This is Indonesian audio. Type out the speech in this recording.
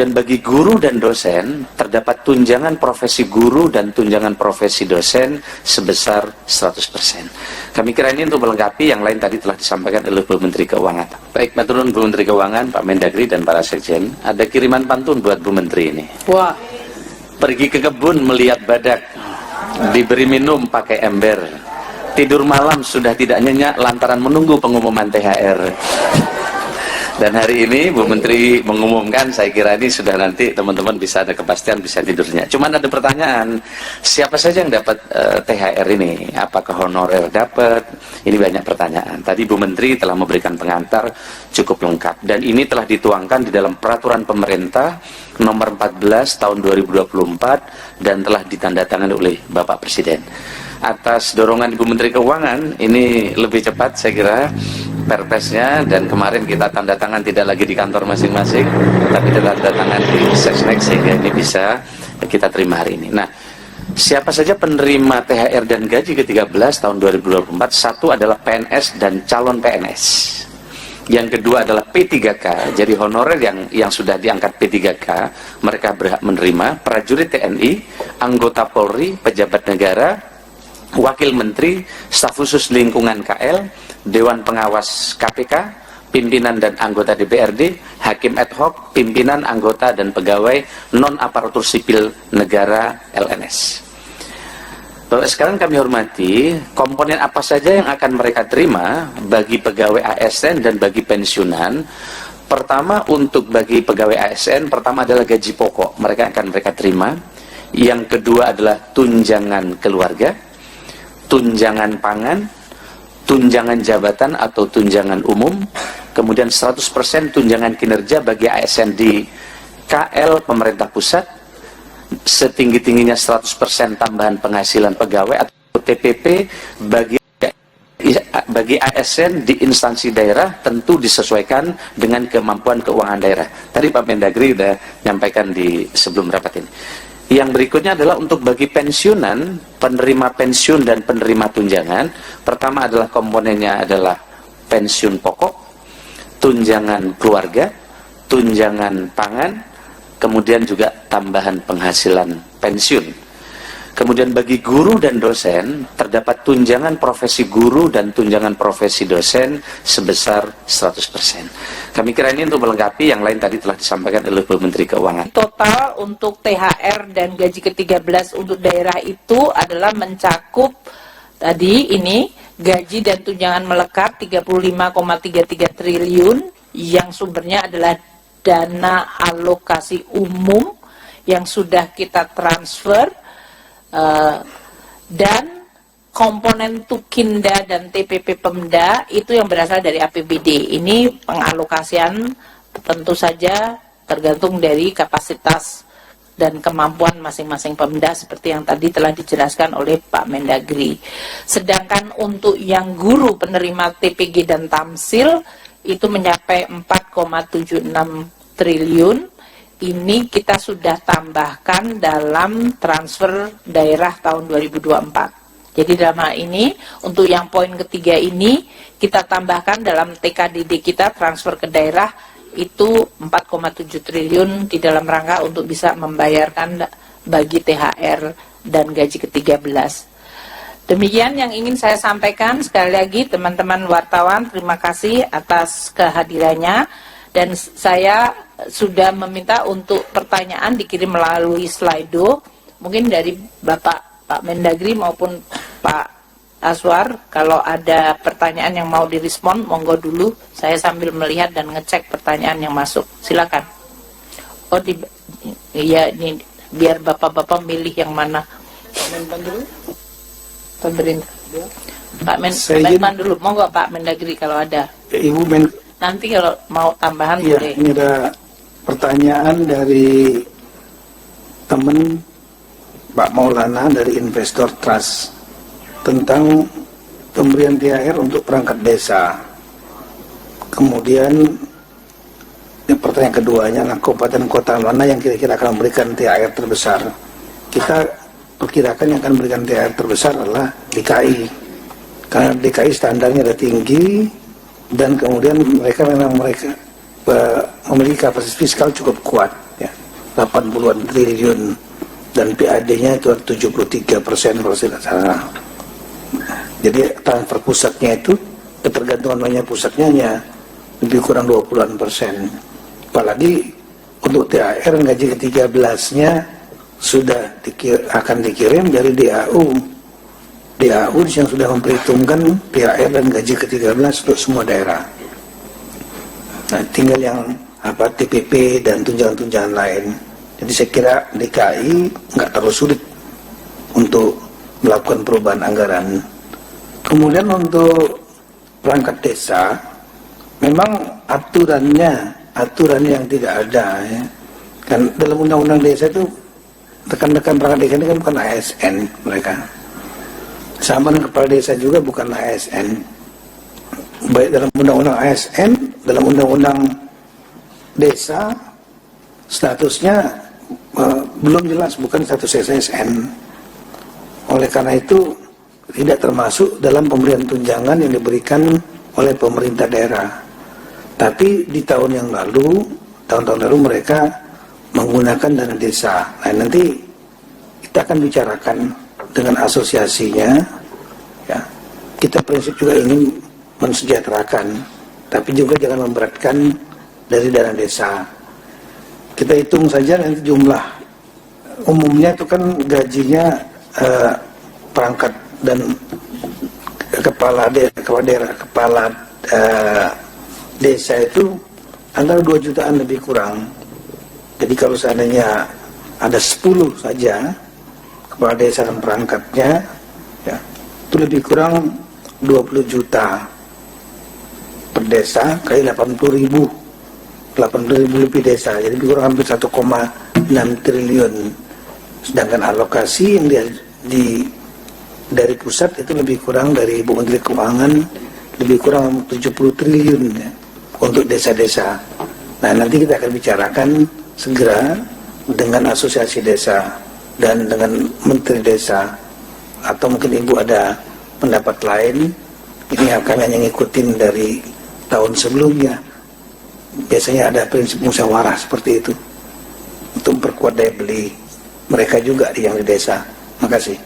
Kemudian bagi guru dan dosen, terdapat tunjangan profesi guru dan tunjangan profesi dosen sebesar 100%. Kami kira ini untuk melengkapi yang lain tadi telah disampaikan oleh Bu Menteri Keuangan. Baik, matur nuwun Bu Menteri Keuangan, Pak Mendagri dan para sekjen. Ada kiriman pantun buat Bu Menteri ini. Wah. Pergi ke kebun melihat badak, diberi minum pakai ember. Tidur malam sudah tidak nyenyak lantaran menunggu pengumuman THR. Dan hari ini Bu Menteri mengumumkan, saya kira ini sudah nanti teman-teman bisa ada kepastian, bisa tidurnya. Cuman ada pertanyaan, siapa saja yang dapat THR ini? Apakah honorer dapat? Ini banyak pertanyaan. Tadi Bu Menteri telah memberikan pengantar cukup lengkap. Dan ini telah dituangkan di dalam peraturan pemerintah nomor 14 tahun 2024 dan telah ditandatangani oleh Bapak Presiden. Atas dorongan Ibu Menteri Keuangan, ini lebih cepat saya kira perpesnya, dan kemarin kita tanda tangan tidak lagi di kantor masing-masing, tapi tanda tangan di Sesnek, sehingga ini bisa kita terima hari ini. Nah, siapa saja penerima THR dan gaji ke-13 tahun 2024? Satu adalah PNS dan calon PNS. Yang kedua adalah P3K, jadi honorer yang sudah diangkat P3K, mereka berhak menerima. Prajurit TNI, anggota Polri, pejabat negara, Wakil Menteri, staf khusus lingkungan KL, Dewan Pengawas KPK, pimpinan dan anggota DPRD, hakim ad hoc, pimpinan, anggota dan pegawai non-aparatur sipil negara LNS. Bapak sekarang kami hormati, komponen apa saja yang akan mereka terima bagi pegawai ASN dan bagi pensiunan. Pertama, untuk bagi pegawai ASN, pertama adalah gaji pokok, mereka terima. Yang kedua adalah tunjangan keluarga, tunjangan pangan, tunjangan jabatan atau tunjangan umum, kemudian 100% tunjangan kinerja bagi ASN di KL pemerintah pusat, setinggi-tingginya 100% tambahan penghasilan pegawai atau TPP bagi ASN di instansi daerah, tentu disesuaikan dengan kemampuan keuangan daerah. Tadi Pak Mendagri sudah menyampaikan di sebelum rapat ini. Yang berikutnya adalah untuk bagi pensiunan, penerima pensiun dan penerima tunjangan. Pertama adalah komponennya adalah pensiun pokok, tunjangan keluarga, tunjangan pangan, kemudian juga tambahan penghasilan pensiun. Kemudian bagi guru dan dosen, terdapat tunjangan profesi guru dan tunjangan profesi dosen sebesar 100%. Kami kira ini untuk melengkapi yang lain tadi telah disampaikan oleh Bu Menteri Keuangan. Total untuk THR dan gaji ke-13 untuk daerah itu adalah mencakup tadi ini gaji dan tunjangan melekat 35,33 triliun yang sumbernya adalah dana alokasi umum yang sudah kita transfer, dan komponen Tukinda dan TPP Pemda itu yang berasal dari APBD. Ini pengalokasian tentu saja tergantung dari kapasitas dan kemampuan masing-masing Pemda seperti yang tadi telah dijelaskan oleh Pak Mendagri. Sedangkan untuk yang guru penerima TPG dan Tamsil itu mencapai 4,76 triliun. Ini kita sudah tambahkan dalam transfer daerah tahun 2024. Jadi dalam hal ini, untuk yang poin ketiga ini, kita tambahkan dalam TKDD kita transfer ke daerah itu 4,7 triliun di dalam rangka untuk bisa membayarkan bagi THR dan gaji ke-13. Demikian yang ingin saya sampaikan. Sekali lagi teman-teman wartawan, terima kasih atas kehadirannya. Dan saya sudah meminta untuk pertanyaan dikirim melalui Slido, mungkin dari Bapak Mendagri maupun Pak Aswar. Kalau ada pertanyaan yang mau direspon, monggo dulu. Saya sambil melihat dan ngecek pertanyaan yang masuk. Silakan. Oh, iya, ini biar bapak-bapak milih yang mana. Pemerintah. Pak Menpan dulu, monggo Pak Mendagri kalau ada. Ibu Nanti kalau mau tambahan ya, boleh. Ini ada pertanyaan dari teman Pak Maulana dari Investor Trust tentang pemberian THR untuk perangkat desa. Kemudian pertanyaan keduanya, kabupaten kota mana yang kira-kira akan memberikan THR terbesar? Kita perkirakan yang akan memberikan THR terbesar adalah DKI, karena DKI standarnya ada tinggi. Dan kemudian mereka memiliki kapasitas fiskal cukup kuat, ya. 80-an triliun dan PAD-nya itu 73% kalau tidak salah. Jadi transfer pusatnya itu, ketergantungan banyak pusatnya hanya lebih kurang 20-an%. Apalagi untuk THR gaji ke-13-nya sudah akan dikirim dari DAU. DAU yang sudah memperhitungkan THR dan gaji ke-13 untuk semua daerah. Nah, tinggal yang TPP dan tunjangan-tunjangan lain. Jadi saya kira DKI nggak terlalu sulit untuk melakukan perubahan anggaran. Kemudian untuk perangkat desa, memang aturan yang tidak ada ya. Kan dalam undang-undang desa itu rekan-rekan perangkat desa ini kan bukan ASN mereka. Sama dengan kepala desa juga bukan ASN. Baik dalam undang-undang ASN, dalam undang-undang desa statusnya belum jelas, bukan status SSN. Oleh karena itu tidak termasuk dalam pemberian tunjangan yang diberikan oleh pemerintah daerah. Tapi di tahun tahun lalu mereka menggunakan dana desa. Nah, nanti kita akan bicarakan dengan asosiasinya. Ya, kita prinsip juga ingin mensejahterakan, tapi juga jangan memberatkan dari dana desa. Kita hitung saja nanti jumlah umumnya itu kan gajinya perangkat dan kepala desa itu antara 2 jutaan lebih kurang. Jadi kalau seandainya ada 10 saja kepala desa dan perangkatnya, ya, itu lebih kurang 20 juta per desa kali 80.000 lebih desa, jadi lebih kurang hampir 1,6 triliun. Sedangkan alokasi yang dari pusat itu lebih kurang dari Ibu Menteri Keuangan lebih kurang 70 triliun ya, untuk desa-desa. Nah, nanti kita akan bicarakan segera dengan asosiasi desa dan dengan menteri desa, atau mungkin Ibu ada pendapat lain. Ini akan hanya ngikutin dari tahun sebelumnya. Biasanya ada prinsip musyawarah seperti itu untuk memperkuat daya beli mereka juga yang di desa. Terima kasih.